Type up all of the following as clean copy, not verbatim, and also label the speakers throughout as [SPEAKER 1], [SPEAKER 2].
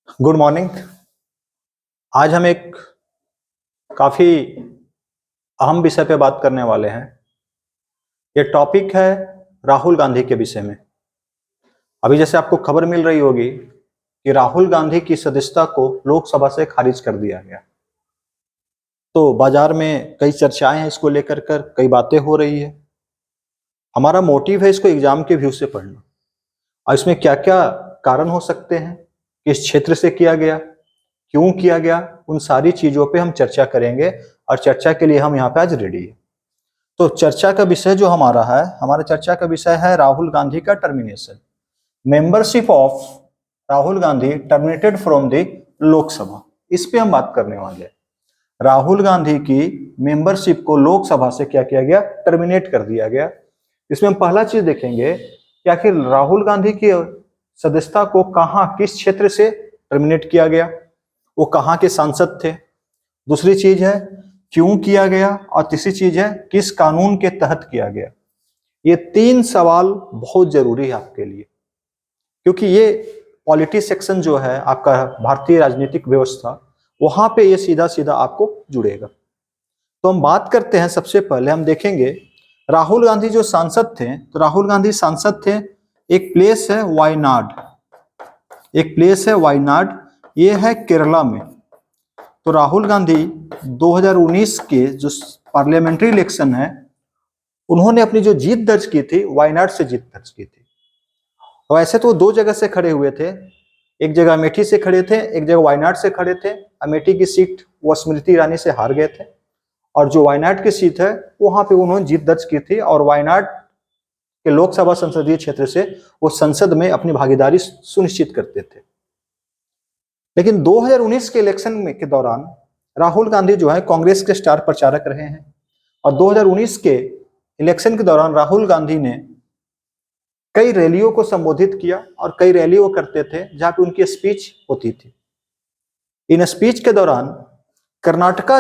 [SPEAKER 1] Good morning. आज हम एक काफी अहम विषय पे बात करने वाले हैं। ये टॉपिक है राहुल गांधी के विषय में। अभी जैसे आपको खबर मिल रही होगी कि राहुल गांधी की सदस्यता को लोकसभा से खारिज कर दिया गया। तो बाजार में कई चर्चाएं हैं इसको लेकर कर, कई बातें हो रही है। हमारा मोटिव है इसको एग्जाम के व्यू से पढ़ना और इसमें क्या क्या कारण हो सकते हैं, किस क्षेत्र से किया गया, क्यों किया गया, उन सारी चीजों पे हम चर्चा करेंगे। और चर्चा के लिए हम यहाँ पे आज रेडी है। तो चर्चा का विषय जो हमारा चर्चा का विषय है राहुल गांधी का termination. Membership of Rahul Gandhi terminated from the Lok Sabha, इस पे हम बात करने वाले हैं। राहुल गांधी की मेंबरशिप को लोकसभा से क्या किया गया, टर्मिनेट कर दिया गया। इसमें हम पहला चीज देखेंगे कि आखिर राहुल गांधी की सदस्यता को कहां, किस क्षेत्र से टर्मिनेट किया गया, वो कहां के सांसद थे। दूसरी चीज है क्यों किया गया, और तीसरी चीज है किस कानून के तहत किया गया। ये तीन सवाल बहुत जरूरी है आपके लिए, क्योंकि ये पॉलिटी सेक्शन जो है आपका भारतीय राजनीतिक व्यवस्था, वहां पे ये सीधा सीधा आपको जुड़ेगा। तो हम बात करते हैं, सबसे पहले हम देखेंगे राहुल गांधी जो सांसद थे, तो राहुल गांधी सांसद थे, एक प्लेस है वायनाड, ये है केरला में। तो राहुल गांधी 2019 के जो पार्लियामेंट्री इलेक्शन है, उन्होंने अपनी जो जीत दर्ज की थी वायनाड से जीत दर्ज की थी। तो ऐसे तो दो जगह से खड़े हुए थे, एक जगह अमेठी से खड़े थे, एक जगह वायनाड से खड़े थे। अमेठी की सीट वो स्मृति ईरानी से हार गए थे, और जो वायनाड की सीट है वहां पे उन्होंने जीत दर्ज की थी, और वायनाड के लोकसभा संसदीय क्षेत्र से वो संसद में अपनी भागीदारी सुनिश्चित करते थे। लेकिन 2019 के इलेक्शन में के दौरान राहुल गांधी जो है कांग्रेस के स्टार प्रचारक रहे हैं, और 2019 के इलेक्शन के दौरान राहुल गांधी ने कई रैलियों को संबोधित किया, और कई रैली वो करते थे जहां पे उनकी स्पीच होती थी। इन स्पीच के दौरान कर्नाटका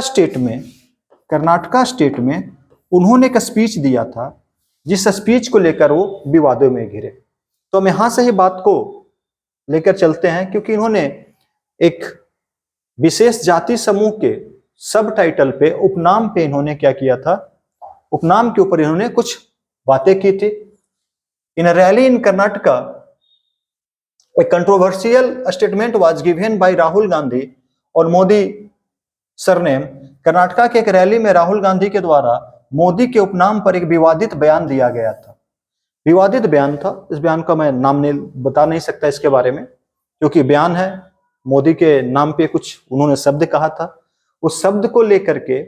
[SPEAKER 1] स्टेट में उन्होंने एक स्पीच दिया था, जिस स्पीच को लेकर वो विवादों में घिरे। तो हम यहां से ही बात को लेकर चलते हैं, क्योंकि इन्होंने एक विशेष जाति समूह के सब टाइटल पे, उपनाम पे इन्होंने क्या किया था, उपनाम के ऊपर इन्होंने कुछ बातें की थी। In rally in Karnataka a controversial statement was given by Rahul Gandhi और मोदी सरनेम। कर्नाटका के एक रैली में राहुल गांधी के द्वारा मोदी के उपनाम पर एक विवादित बयान दिया गया था। विवादित बयान था, इस बयान का मैं नाम नहीं बता नहीं सकता इसके बारे में, क्योंकि बयान है, मोदी के नाम पे कुछ उन्होंने शब्द कहा था। उस शब्द को लेकर के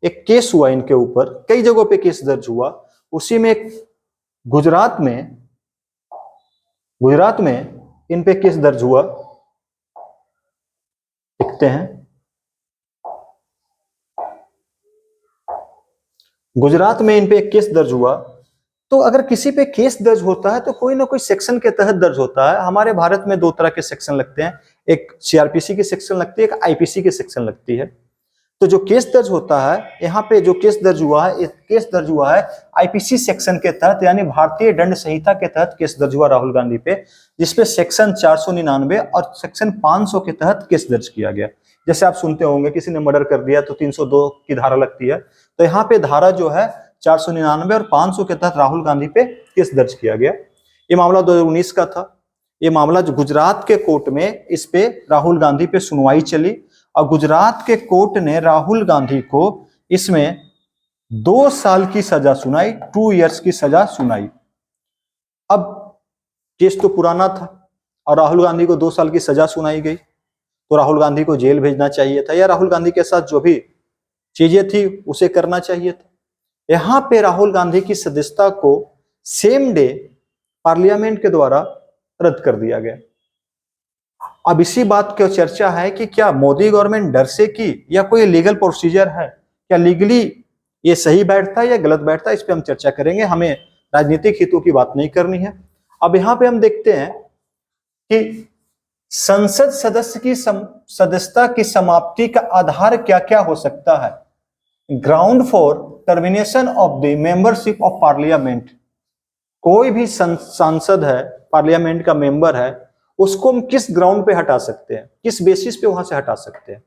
[SPEAKER 1] एक केस हुआ इनके ऊपर, कई जगहों पे केस दर्ज हुआ। उसी में एक गुजरात में इन पे केस दर्ज हुआ, लिखते हैं गुजरात में इन पे एक केस दर्ज हुआ। तो अगर किसी पे केस दर्ज होता है तो कोई ना कोई सेक्शन के तहत दर्ज होता है। हमारे भारत में दो तरह के सेक्शन लगते हैं, एक सीआरपीसी की सेक्शन लगती है, एक आईपीसी की सेक्शन लगती है। तो जो केस दर्ज होता है, यहाँ पे जो केस दर्ज हुआ है, केस दर्ज हुआ है आईपीसी सेक्शन के तहत, यानी भारतीय दंड संहिता के तहत केस दर्ज हुआ राहुल गांधी पे, जिसपे सेक्शन 499 और सेक्शन 500 के तहत केस दर्ज किया गया। जैसे आप सुनते होंगे किसी ने मर्डर कर दिया तो 302 की धारा लगती है, तो यहाँ पे धारा जो है 499 और 500 के तहत राहुल गांधी पे केस दर्ज किया गया। ये मामला 2019 का था। ये मामला जो गुजरात के कोर्ट में, इस पे राहुल गांधी पे सुनवाई चली, और गुजरात के कोर्ट ने राहुल गांधी को इसमें 2 साल की सजा सुनाई, 2 इयर्स की सजा सुनाई। अब केस तो पुराना था और राहुल गांधी को 2 साल की सजा सुनाई गई, तो राहुल गांधी को जेल भेजना चाहिए था, या राहुल गांधी के साथ जो भी चीजें थी उसे करना चाहिए था। यहां पे राहुल गांधी की सदस्यता को सेम डे पार्लियामेंट के द्वारा रद्द कर दिया गया। अब इसी बात की चर्चा है कि क्या मोदी गवर्नमेंट डर से की, या कोई लीगल प्रोसीजर है, क्या लीगली ये सही बैठता है या गलत बैठता है, इस पे हम चर्चा करेंगे। हमें राजनीतिक हितों की बात नहीं करनी है। अब यहाँ पे हम देखते हैं कि संसद सदस्य की सदस्यता की समाप्ति का आधार क्या क्या हो सकता है। Ground for termination of the membership of parliament, कोई भी सांसद है, पार्लियामेंट का मेंबर है, उसको हम किस ग्राउंड पे हटा सकते हैं, किस बेसिस पे वहां से हटा सकते हैं।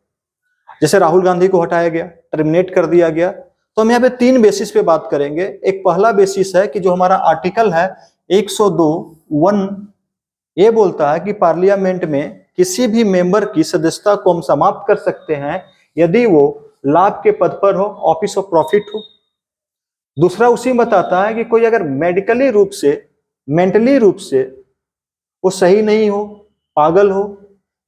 [SPEAKER 1] जैसे राहुल गांधी को हटाया गया, टर्मिनेट कर दिया गया, तो हम यहाँ पे 3 बेसिस पे बात करेंगे। एक पहला बेसिस है कि जो हमारा आर्टिकल है 102(1) ये बोलता है कि पार्लियामेंट में किसी भी मेंबर की सदस्यता को हम समाप्त कर सकते हैं यदि वो लाभ के पद पर हो, ऑफिस ऑफ प्रॉफिट हो। दूसरा उसी में बताता है कि कोई अगर मेडिकली रूप से, मेंटली रूप से वो सही नहीं हो, पागल हो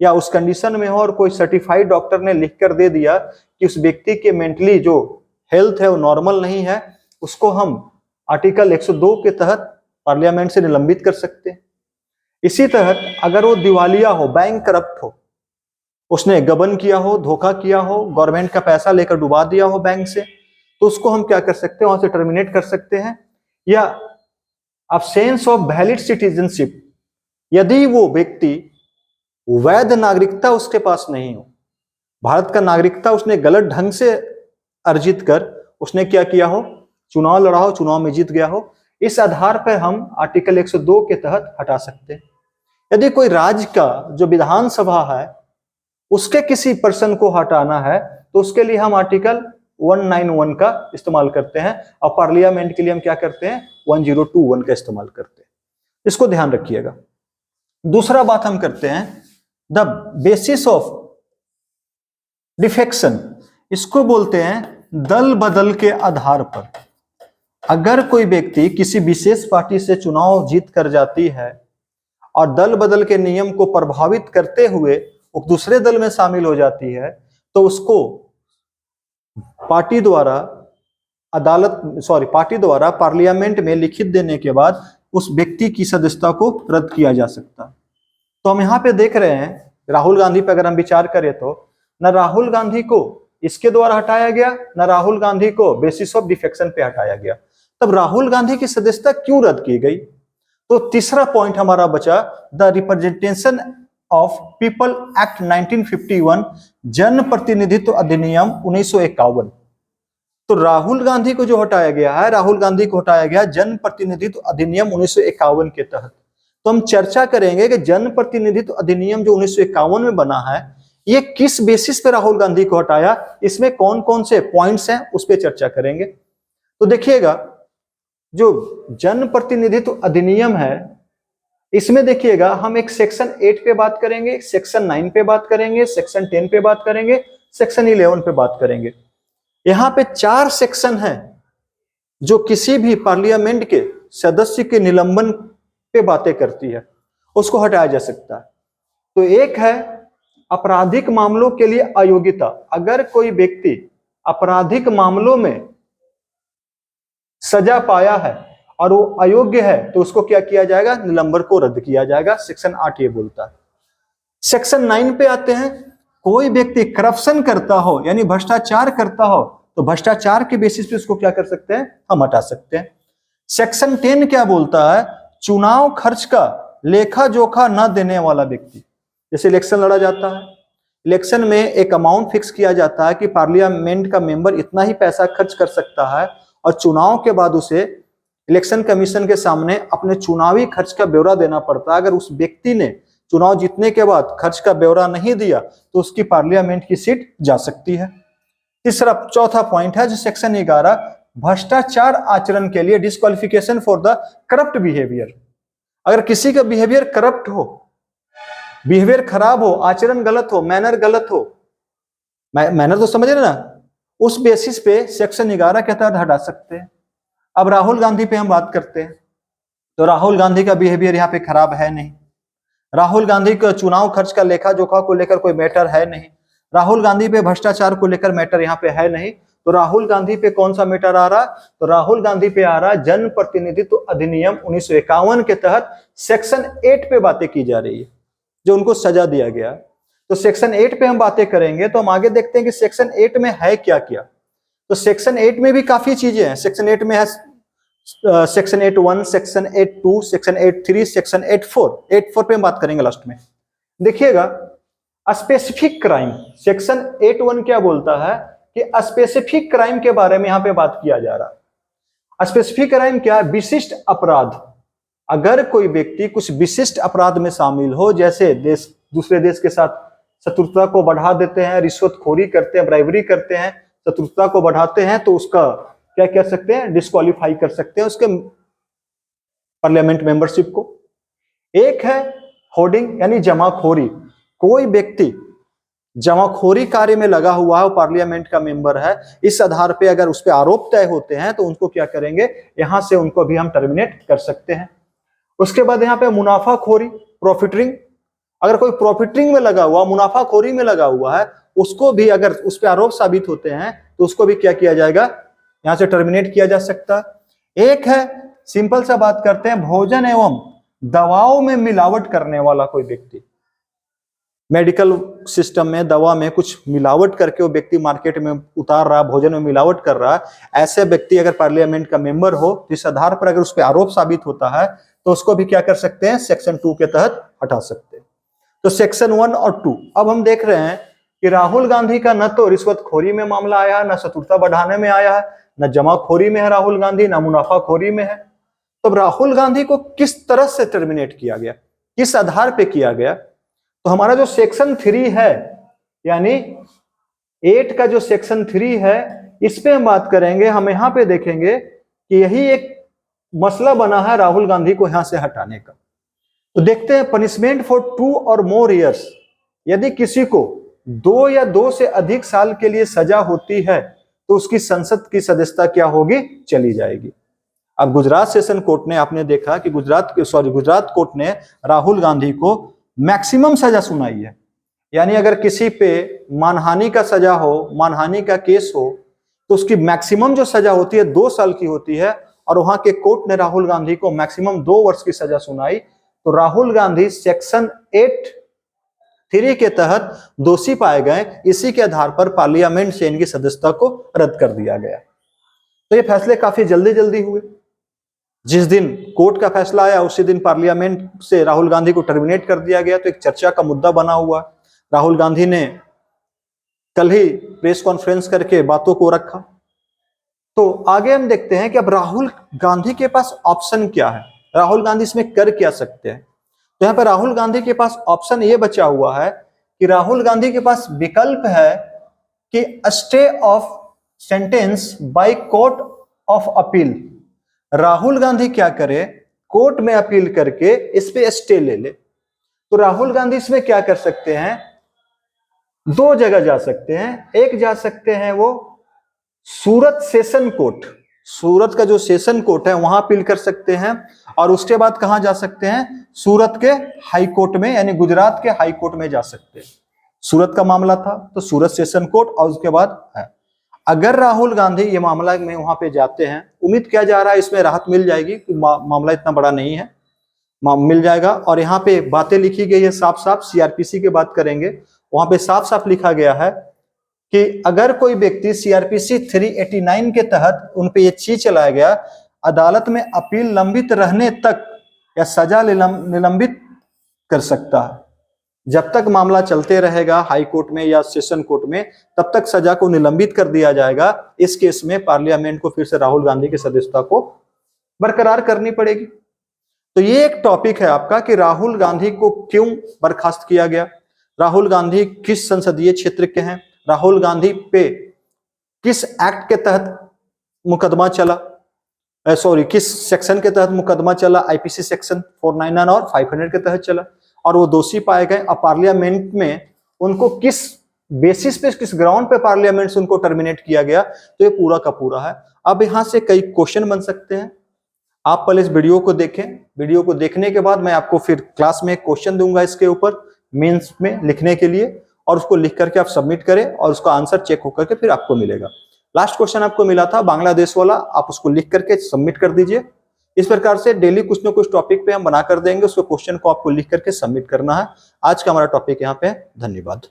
[SPEAKER 1] या उस कंडीशन में हो और कोई सर्टिफाइड डॉक्टर ने लिख कर दे दिया कि उस व्यक्ति के मेंटली जो हेल्थ है वो नॉर्मल नहीं है, उसको हम आर्टिकल 102 के तहत पार्लियामेंट से निलंबित कर सकते हैं। इसी तहत अगर वो दिवालिया हो, बैंक करप्ट हो, उसने गबन किया हो, धोखा किया हो, गवर्नमेंट का पैसा लेकर डुबा दिया हो बैंक से, तो उसको हम क्या कर सकते हैं, वहां से टर्मिनेट कर सकते हैं। या अब्सेंस ऑफ वैलिड सिटीजनशिप, यदि वो व्यक्ति वैध नागरिकता उसके पास नहीं हो, भारत का नागरिकता उसने गलत ढंग से अर्जित कर उसने क्या किया हो, चुनाव लड़ा हो, चुनाव में जीत गया हो, इस आधार पर हम आर्टिकल 102 के तहत हटा सकते हैं। यदि कोई राज्य का जो विधानसभा है उसके किसी पर्सन को हटाना है तो उसके लिए हम आर्टिकल 191 का इस्तेमाल करते हैं और पार्लियामेंट के लिए हम क्या करते हैं, 1021 का इस्तेमाल करते हैं। इसको ध्यान रखिएगा। दूसरा बात हम करते हैं द बेसिस ऑफ डिफेक्शन, इसको बोलते हैं दल बदल के आधार पर। अगर कोई व्यक्ति किसी विशेष पार्टी से चुनाव जीत कर जाती है और दल बदल के नियम को प्रभावित करते हुए वो दूसरे दल में शामिल हो जाती है, तो उसको पार्टी द्वारा पार्लियामेंट में लिखित देने के बाद उस व्यक्ति की सदस्यता को रद्द किया जा सकता है। तो हम यहाँ पे देख रहे हैं राहुल गांधी पे अगर हम विचार करें तो न राहुल गांधी को इसके द्वारा हटाया गया, न राहुल गांधी को बेसिस ऑफ डिफेक्शन पे हटाया गया। तब राहुल गांधी की सदस्यता क्यों रद्द की गई? तो तीसरा पॉइंट हमारा बचा the representation of people act 1951, जन प्रतिनिधित्व अधिनियम 1951। तो राहुल गांधी को जो हटाया गया है, राहुल गांधी को हटाया गया जन प्रतिनिधित्व अधिनियम 1951 के तहत। तो हम चर्चा करेंगे कि जन प्रतिनिधित्व अधिनियम जो 1951 में बना है ये किस बेसिस पे राहुल गांधी को हटाया, इसमें कौन कौन से पॉइंट्स हैं उस पर चर्चा करेंगे। तो देखिएगा जो जन प्रतिनिधित्व अधिनियम है इसमें देखिएगा हम एक सेक्शन 8 पे बात करेंगे, सेक्शन 9 पे बात करेंगे, सेक्शन 10 पे बात करेंगे, सेक्शन 11 पे बात करेंगे। यहां पे 4 सेक्शन हैं जो किसी भी पार्लियामेंट के सदस्य के निलंबन पे बातें करती है, उसको हटाया जा सकता है। तो एक है आपराधिक मामलों के लिए अयोग्यता। अगर कोई व्यक्ति आपराधिक मामलों में सजा पाया है और वो अयोग्य है तो उसको क्या किया जाएगा, निलंबन को रद्द किया जाएगा। सेक्शन 8 ये बोलता है। सेक्शन 9 पे आते हैं, कोई व्यक्ति करप्शन करता हो यानी भ्रष्टाचार करता हो तो भ्रष्टाचार के बेसिस पे उसको क्या कर सकते हैं, हम हटा सकते हैं। सेक्शन 10 क्या बोलता है, चुनाव खर्च का लेखा जोखा न देने वाला व्यक्ति। जैसे इलेक्शन लड़ा जाता है, इलेक्शन में एक अमाउंट फिक्स किया जाता है कि पार्लियामेंट का मेंबर इतना ही पैसा खर्च कर सकता है और चुनाव के बाद उसे इलेक्शन कमीशन के सामने अपने चुनावी खर्च का ब्यौरा देना पड़ता है। अगर उस व्यक्ति ने चुनाव जीतने के बाद खर्च का ब्यौरा नहीं दिया तो उसकी पार्लियामेंट की सीट जा सकती है। चौथा पॉइंट है जो सेक्शन 11, भ्रष्टाचार आचरण के लिए disqualification for the corrupt behaviour. अगर किसी का बिहेवियर करप्ट हो, बिहेवियर खराब हो, आचरण गलत हो, मैनर गलत हो, मैनर तो समझ रहे ना, उस बेसिस पे सेक्शन 11 के तहत हटा सकते हैं। अब राहुल गांधी पे हम बात करते हैं तो राहुल गांधी का बिहेवियर यहाँ पे खराब है नहीं, राहुल गांधी का चुनाव खर्च का लेखा जोखा को लेकर कोई मैटर है नहीं, राहुल गांधी पे भ्रष्टाचार को लेकर मैटर यहाँ पे है नहीं। तो राहुल गांधी पे कौन सा मैटर आ रहा, तो राहुल गांधी पे आ रहा जन प्रतिनिधित्व अधिनियम 1951 के तहत सेक्शन 8 पे बातें की जा रही है जो उनको सजा दिया गया। तो सेक्शन 8 पे हम बातें करेंगे तो हम आगे देखते हैं कि सेक्शन 8 में है क्या क्या। तो सेक्शन 8 में भी काफी चीजें हैं। सेक्शन 8 में है सेक्शन 8(1), सेक्शन 8(2), सेक्शन 8(3), सेक्शन 8(4) पे हम बात करेंगे लास्ट में। देखिएगा स्पेसिफिक क्राइम, सेक्शन 8(1) क्या बोलता है कि स्पेसिफिक क्राइम के बारे में यहां पे बात किया जा रहा है। स्पेसिफिक क्राइम क्या है, विशिष्ट अपराध। अगर कोई व्यक्ति कुछ विशिष्ट अपराध में शामिल हो, जैसे देश दूसरे देश के साथ शत्रुता को बढ़ा देते हैं, रिश्वतखोरी करते हैं, ब्राइबरी करते हैं, शत्रुता को बढ़ाते हैं, तो उसका क्या कह सकते हैं, डिस्क्वालीफाई कर सकते हैं उसके पार्लियामेंट मेंबरशिप को। एक है होर्डिंग यानी जमाखोरी। कोई व्यक्ति जमाखोरी कार्य में लगा हुआ है, वो पार्लियामेंट का मेंबर है, इस आधार पे अगर उस पर आरोप तय होते हैं तो उनको क्या करेंगे, यहां से उनको भी हम टर्मिनेट कर सकते हैं। उसके बाद यहाँ पे मुनाफाखोरी, प्रॉफिटरिंग। अगर कोई प्रॉफिटरिंग में लगा हुआ, मुनाफाखोरी में लगा हुआ है, उसको भी अगर उस पर आरोप साबित होते हैं तो उसको भी क्या किया जाएगा, यहां से टर्मिनेट किया जा सकता है। एक है, सिंपल सा बात करते हैं, भोजन एवं दवाओं में मिलावट करने वाला कोई व्यक्ति, मेडिकल सिस्टम में दवा में कुछ मिलावट करके वो व्यक्ति मार्केट में उतार रहा है, भोजन में मिलावट कर रहा है, ऐसे व्यक्ति अगर पार्लियामेंट का मेंबर हो, जिस आधार पर अगर उस पर आरोप साबित होता है तो उसको भी क्या कर सकते हैं, सेक्शन 2 के तहत हटा सकते हैं। तो सेक्शन 1 और 2। अब हम देख रहे हैं कि राहुल गांधी का न तो रिश्वतखोरी में मामला आया है, न शत्रुता बढ़ाने में आया है, न जमाखोरी में है राहुल गांधी, न मुनाफाखोरी में है। तो राहुल गांधी को किस तरह से टर्मिनेट किया गया, किस आधार पे किया गया? तो हमारा जो सेक्शन 3 है, यानी 8 का जो सेक्शन 3 है, इस पे हम बात करेंगे। हम यहाँ पे देखेंगे कि यही एक मसला बना है राहुल गांधी को यहां से हटाने का। तो देखते हैं, पनिशमेंट फॉर 2 और मोर ईयर्स। यदि किसी को 2 या 2 से अधिक साल के लिए सजा होती है तो उसकी संसद की सदस्यता क्या होगी, चली जाएगी। अब गुजरात सेशन कोर्ट ने, आपने देखा कि गुजरात कोर्ट ने राहुल गांधी को मैक्सिमम सजा सुनाई है। यानी अगर किसी पे मानहानि का सजा हो, मानहानि का केस हो, तो उसकी मैक्सिमम जो सजा होती है 2 साल की होती है, और वहां के कोर्ट ने राहुल गांधी को मैक्सिमम 2 वर्ष की सजा सुनाई। तो राहुल गांधी सेक्शन 8(3) के तहत दोषी पाए गए। इसी के आधार पर पार्लियामेंट से इनकी सदस्यता को रद्द कर दिया गया। तो ये फैसले काफी जल्दी जल्दी हुए। जिस दिन कोर्ट का फैसला आया उसी दिन पार्लियामेंट से राहुल गांधी को टर्मिनेट कर दिया गया। तो एक चर्चा का मुद्दा बना हुआ। राहुल गांधी ने कल ही प्रेस कॉन्फ्रेंस करके बातों को रखा। तो आगे हम देखते हैं कि अब राहुल गांधी के पास ऑप्शन क्या है, राहुल गांधी इसमें कर क्या सकते हैं। तो यहाँ पर राहुल गांधी के पास ऑप्शन ये बचा हुआ है कि राहुल गांधी के पास विकल्प है कि stay of sentence by court of appeal. Rahul Gandhi क्या करे, कोर्ट में अपील करके इस पे स्टे ले ले। तो राहुल गांधी इसमें क्या कर सकते हैं, 2 जगह जा सकते हैं। एक जा सकते हैं वो सूरत सेशन कोर्ट, सूरत का जो सेशन कोर्ट है वहां अपील कर सकते हैं। और उसके बाद कहां जा सकते हैं, सूरत के हाई कोर्ट में, यानी गुजरात के हाई कोर्ट में जा सकते हैं। सूरत का मामला था तो सूरत सेशन कोर्ट, और उसके बाद है। अगर राहुल गांधी ये मामला में वहां पे जाते हैं, उम्मीद किया जा रहा है इसमें राहत मिल जाएगी, मामला इतना बड़ा नहीं है, मिल जाएगा। और यहाँ पे बातें लिखी गई है साफ साफ, सीआरपीसी की बात करेंगे, वहां पे साफ साफ लिखा गया है कि अगर कोई व्यक्ति सीआरपीसी 389 के तहत उन पे ये चीज चलाया गया, अदालत में अपील लंबित रहने तक या सजा निलंबित कर सकता है। जब तक मामला चलते रहेगा हाई कोर्ट में या सेशन कोर्ट में, तब तक सजा को निलंबित कर दिया जाएगा। इस केस में पार्लियामेंट को फिर से राहुल गांधी की सदस्यता को बरकरार करनी पड़ेगी। तो ये एक टॉपिक है आपका कि राहुल गांधी को क्यों बर्खास्त किया गया, राहुल गांधी किस संसदीय क्षेत्र के हैं, राहुल गांधी पे किस एक्ट के तहत मुकदमा चला, किस सेक्शन के तहत मुकदमा चला, आईपीसी सेक्शन 499 और 500 के तहत चला, और वो दोषी पाए गए। अब पार्लियामेंट में उनको किस बेसिस पे, किस ग्राउंड पे पार्लियामेंट से उनको टर्मिनेट किया गया, तो ये पूरा का पूरा है। अब यहां से कई क्वेश्चन बन सकते हैं। आप पहले इस वीडियो को देखें, वीडियो को देखने के बाद मैं आपको फिर क्लास में क्वेश्चन दूंगा इसके ऊपर मेंस में लिखने के लिए, और उसको लिख करके आप सबमिट करें और उसका आंसर चेक होकर के फिर आपको मिलेगा। लास्ट क्वेश्चन आपको मिला था बांग्लादेश वाला, आप उसको लिख करके सबमिट कर दीजिए। इस प्रकार से डेली कुछ ना कुछ टॉपिक पे हम बना कर देंगे, उसको क्वेश्चन को आपको लिख करके सबमिट करना है। आज का हमारा टॉपिक यहाँ पे है। धन्यवाद।